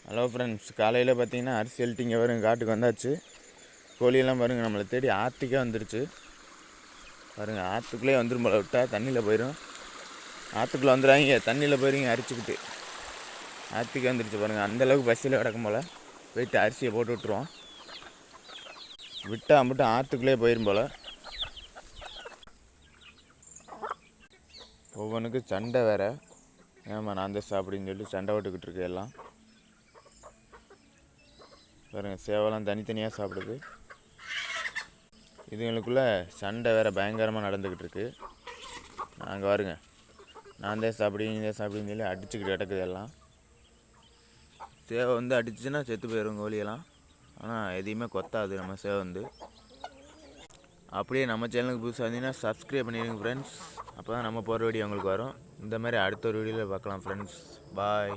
Hello friends, காலையில் பார்த்தீங்கன்னா அரிசி எழுட்டிங்க பாருங்க, காட்டுக்கு வந்தாச்சு. கோழியெல்லாம் பாருங்கள் நம்மளை தேடி ஆற்றுக்கே வந்துருச்சு. பாருங்கள், ஆற்றுக்குள்ளே வந்துடும் போல, விட்டால் தண்ணியில் போயிடும். ஆற்றுக்குள்ளே வந்துடுறாங்க, தண்ணியில் போயிருங்க அரிச்சிக்கிட்டு. ஆற்றுக்கே வந்துருச்சு பாருங்கள். அந்தளவுக்கு பஸ்ஸில் கிடக்கும் போல். போயிட்டு அரிசியை போட்டு விட்ருவோம். விட்டால் மட்டும் ஆற்றுக்குள்ளே போயிடும் போல். ஒவ்வொன்றுக்கு சண்டை வேறு. ஏமா நான் தான் சாப்பிடுன்னு சொல்லி சண்டை போட்டுக்கிட்டு இருக்கு எல்லாம். பாருங்கள், சேவலாம் தனித்தனியாக சாப்பிடுது. இதுங்களுக்குள்ளே சண்டை வேறு பயங்கரமாக நடந்துக்கிட்டு இருக்கு. நாங்கள் பாருங்க, நான் தான் சாப்பிடுங்க இதே சாப்பிடுன்னு சொல்லி அடிச்சுக்கிட்டு கிடக்குது எல்லாம். சேவை வந்து அடிச்சுன்னா செத்து போயிடும் கோழியெல்லாம். ஆனால் எதையுமே கொத்தாது நம்ம சேவை வந்து. அப்படியே நம்ம சேனலுக்கு புதுசாக இருந்தீங்கன்னா சப்ஸ்கிரைப் பண்ணிடுங்க ஃப்ரெண்ட்ஸ். அப்போ தான் நம்ம போகிற வீடியோ உங்களுக்கு வரும். இந்த மாதிரி அடுத்த ஒரு வீடியோவில் பார்க்கலாம் ஃப்ரெண்ட்ஸ். பாய்.